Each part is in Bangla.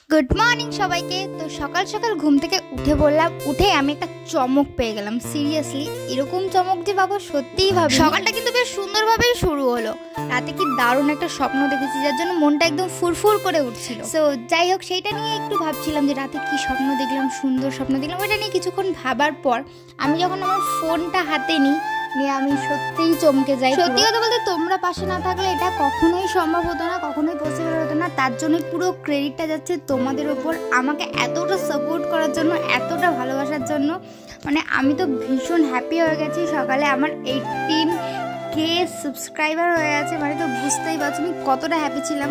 গুড মর্নিং সবাইকে। তো সকাল সকাল ঘুম থেকে উঠে বললাম, উঠে আমি একটা চমক পেয়ে গেলাম। সিরিয়াসলি এরকম চমক যে বাবা সত্যিই ভাবি। সকালটা কিন্তু বেশ সুন্দরভাবেই শুরু হলো। রাতে কি দারুণ একটা স্বপ্ন দেখেছি, যার জন্য মনটা একদম ফুরফুর করে উঠছিল। সো যাই হোক, সেইটা নিয়ে একটু ভাবছিলাম যে রাতে কি স্বপ্ন দেখলাম, সুন্দর স্বপ্ন দেখলাম। ওইটা নিয়ে কিছুক্ষণ ভাবার পর আমি যখন আমার ফোনটা হাতে নিয়ে আমি সত্যিই চমকে যাই। সত্যি কথা বলতে তোমরা পাশে না থাকলে এটা কখনোই সম্ভব হতো না, কখনোই পসিবল হতো না। তার জন্যই পুরো ক্রেডিটটা যাচ্ছে তোমাদের ওপর, আমাকে এতটা সাপোর্ট করার জন্য, এতটা ভালোবাসার জন্য। মানে আমি তো ভীষণ হ্যাপি হয়ে গেছি। সকালে আমার 18K সাবস্ক্রাইবার হয়ে আছে, মানে তো বুঝতেই পারছো আমি কতটা হ্যাপি ছিলাম।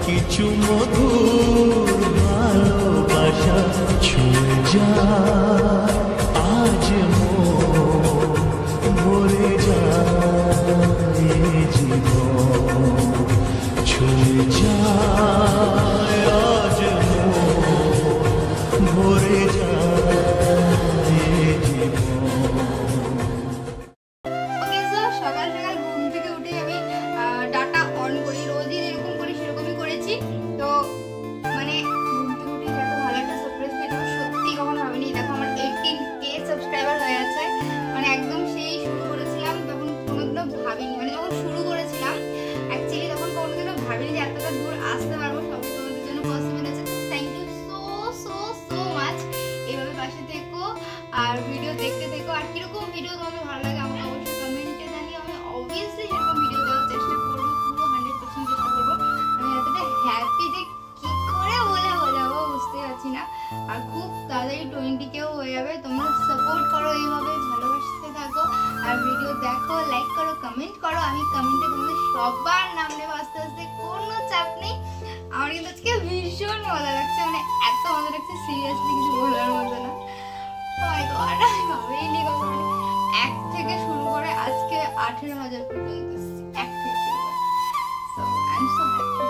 কিছু মধুর ভালোবাসা ছুঁয়ে যায় আজ ভরে যায় জীবন, ছুঁয়ে যায় আজ ভরে যায় জীবন। ওকে, সো সকাল সকাল ঘুম থেকে উঠে আমি ডাটা অন করি, রোজই এরকম করি, সেরকমই করেছি। তো মানে ঘুম থেকে উঠে এত ভালো একটা সারপ্রাইজ পেলাম, সত্যি কখনো ভাবিনি। দেখো আমার 18K সাবস্ক্রাইবার হয়ে আছে, মানে একদম সেই শুরু করেছিলাম তখন কোনোদিনও ভাবিনি, মানে যখন শুরু করেছিলাম অ্যাকচুয়ালি তখন কোনোদিনও ভাবিনি যে এতটা দূর আসতে পারবো। সবই তোমাদের জন্য পসিবল আছে। Thank you so so so much. এইভাবে পাশে থেকো আর ভিডিও দেখতে থেকো। আর কিরকম ভিডিও তোমাদের ভালো লাগে আমাকে অবশ্যই কমেন্টে জানিও। আমি অবভিয়াসলি সেরকম ভিডিও দেওয়ার চেষ্টা করবো, পুরো 100% চেষ্টা করবো। আমি এতটা হ্যাপি যে কি করে বলে বোঝাবো বুঝতে পারছি না। আর খুব তাড়াতাড়ি 20Kও হয়ে যাবে। তোমরা সাপোর্ট করো, এইভাবে ভালোবাসতে থাকো আর ভিডিও দেখো, লাইক করো, কমেন্ট করো। আমি কমেন্টে তোমাদের সবার নাম নেবো আস্তে আস্তে, কোনো চাপ নেই। আমার কিন্তু আজকে ভীষণ মজা লাগছে, মানে এত মজা লাগছে সিরিয়াসলি কিছু বলার মতো না। আমি ভাবিনি কখনো 1 থেকে শুরু করে আজকে 18,000 পর্যন্ত, 1 থেকে শুরু করে। So I am so happy.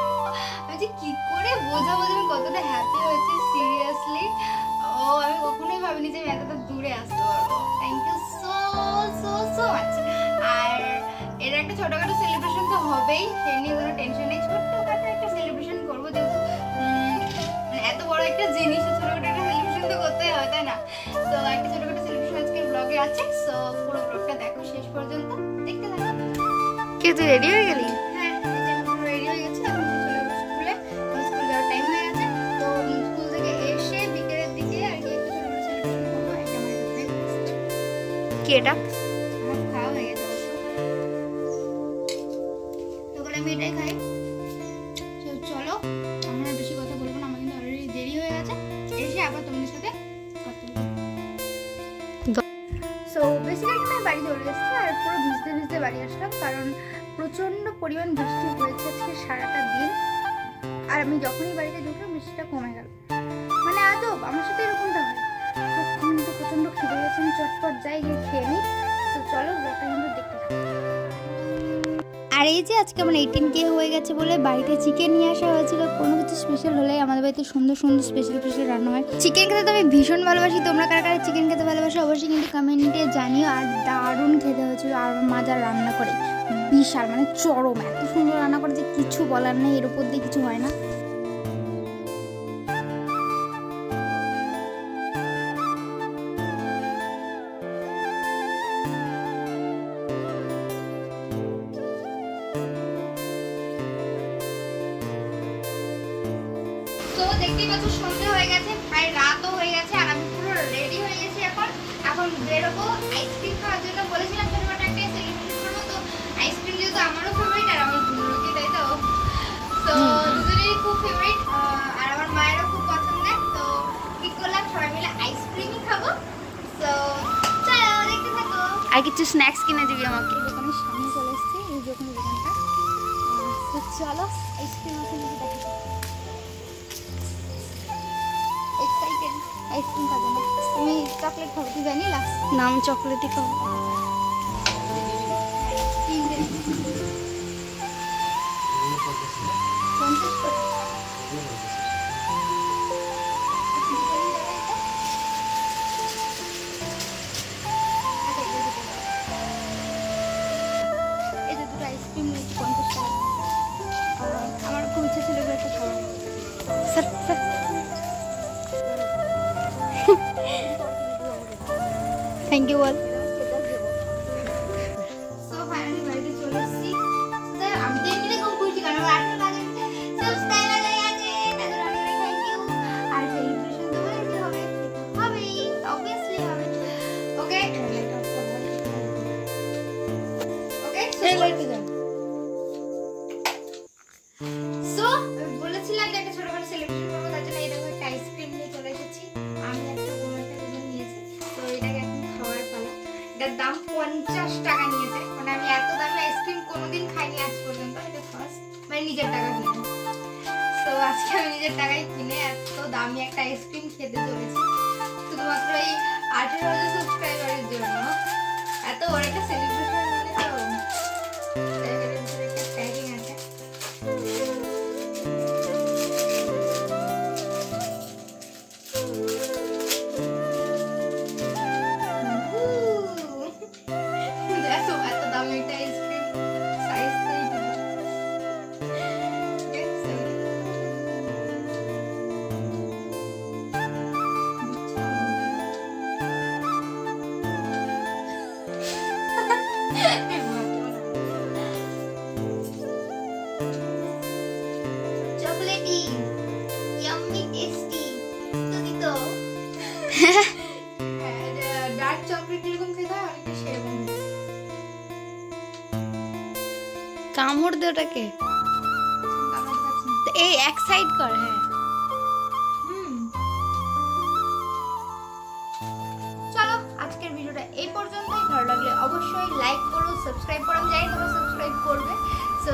আমি যে কি করে বোঝাবো যে আমি কতটা হ্যাপি হয়েছি সিরিয়াসলি। আমি কখনোই ভাবিনি যে আমি এতটা দূরে আসতে পারবো। Thank you so so so much. আর এর একটা ছোটখাটো সেলিব্রেশন তো হবেই, সে নিয়ে কোনো টেনশন নেই। ছোট্টখাটো একটা সেলিব্রেশন করবো, যেহেতু মানে এত বড় একটা জিনিস, ছোটখাটো একটা সেলিব্রেশন তো করতেই হয়, তাই না? তো একটা ছোটখাটো সেলিব্রেশন আজকে ব্লগে আছে। সো পুরো ব্লগটা দেখো শেষ পর্যন্ত, দেখতে থাকো। কে তুই রেডি হয়ে গেলি? হ্যাঁ, রেডি হয়ে গেছি। এখন চলে যাবো স্কুলে, স্কুল যাওয়ার টাইম হয়ে গেছে। তো স্কুল থেকে এসে বিকেলের দিকে আর কি একটু ছোট সেলিব্রেশন করবো। এটা আমার ব্রেকফাস্ট। কি এটা? আমার খাওয়া হয়ে গেছে তো বলে আমি এটাই খাই। তো চলো, আমরা বেশি কথা বলবো না, আমার কিন্তু অলরেডি দেরি হয়ে গেছে। এসে আবার তোমাদের সাথে কথা বলবো। সো বেসিক্যালি আমি বাড়ি চলে এসেছি আর পুরো ভিজতে ভিজতে বাড়ি আসলাম, কারণ প্রচণ্ড পরিমাণ বৃষ্টি হয়েছে আজকে সারাটা দিন। আর আমি যখনই বাড়িতে ঢুকলাম বৃষ্টিটা কমে গেল, মানে আজব, আমার সাথে এরকমটা হয়। তখন কিন্তু প্রচণ্ড খিদে গেছে, আমি চটপট যাই গিয়ে খেয়ে নিই। তো চলো ব্লগটা কিন্তু দেখতে থাকো। আর এই যে আজকে আমার 18K হয়ে গেছে বলে বাড়িতে চিকেন নিয়ে আসা হয়েছিল। কোনো কিছু স্পেশাল হলে আমাদের বাড়িতে সুন্দর সুন্দর স্পেশাল রান্না হয়। চিকেন খেতে তো আমি ভীষণ ভালোবাসি। তোমরা কারা কারা চিকেন খেতে ভালোবাসো অবশ্যই কিন্তু কমেন্টে জানিও। আর দারুণ খেতে হয়েছিল। আর আমার মা যা রান্না করে বিশাল, মানে চরম, এত সুন্দর রান্না করে যে কিছু বলার নেই, এর উপর দিয়ে কিছু হয় না। তো দেখতেই পাচ্ছ সন্ধ্যা হয়ে গেছে, প্রায় রাতও হয়ে গেছে। আর আমি পুরো রেডি হয়ে গেছি। এখন বেরোবো আইসক্রিম খাওয়ার জন্য। বলেছিলাম ছোটখাটো একটা সেলিব্রেশন করবো, তো আইসক্রিম যেহেতু আমারও ফেভারিট আর আমার গুলোকে, তাই তো দুজনেরই খুব ফেভারিট আর আমার মায়েরও খুব পছন্দের। তো ঠিক করলাম সবাই মিলে আইসক্রিমই খাবো। তো চলো দেখতে থাকো। আর কিছু স্ন্যাক্স কিনে দিবি আমাকে। দোকানের সামনে চলে এসেছি, এই যে ওখানে দোকানটা। তো চলো আইসক্রিম ওখানে দেখো। এক্সাইটেড আইসক্রিম খাবো না, তুমি চকলেট খাবো, তুই ভ্যানিলা? না, আমি চকলেটই খাবো। আইসক্রিম নিয়েছি 50 টাকা। থ্যাংক ইউ বল। সো ফাইনালি বাড়িতে চলে এসেছি। আমি তো এমনিতে খুব খুশি, কারণ আমার 8,000 সাবস্ক্রাইবার হয়ে গেছে। তাদের অনেক অনেক থ্যাংক ইউ। আর সেলিব্রেশন তো হবেই, অবভিয়াসলি হবে। ওকে সো বলেছিলাম যে একটা ছোটখাটো সেলিব্রেশন করবো, তার জন্য এই দেখো একটা আইসক্রিম নিয়ে চলে এসেছি। আমি একটা দুজন নিয়েছি, তো এটাকে এখন খাওয়ার পালা। এটার দাম 50 টাকা নিয়েছে। মানে আমি এত দামি আইসক্রিম কোনোদিন খাইনি আজ পর্যন্ত, এটা ফার্স্ট, মানে নিজের টাকা কিনে। তো আজকে আমি নিজের টাকায় কিনে এত দামি একটা আইসক্রিম খেতে চলেছি, শুধুমাত্র এই 18,000 সাবস্ক্রাইবারের জন্য। এত বড় একটা সেলিব্রেশন, মানে তো এর ভিতরে একটা প্যাকিং আছে। দেখো এত দামি একটা আইসক্রিম, সাইজ তো এইটুকু। চকলেটি, ইয়াম্মি টেস্টি, তুমি তো ডার্ক চকলেট এরকম খেতে হয়, অনেকটা সেরকম। কামড় দে ওটাকে, এই এক সাইড কর। হ্যাঁ চলো আজকের ভিডিওটা এই পর্যন্তই। ভালো লাগলে অবশ্যই লাইক করো, সাবস্ক্রাইব করো। আমি জানি তোমরা সাবস্ক্রাইব করবে। সো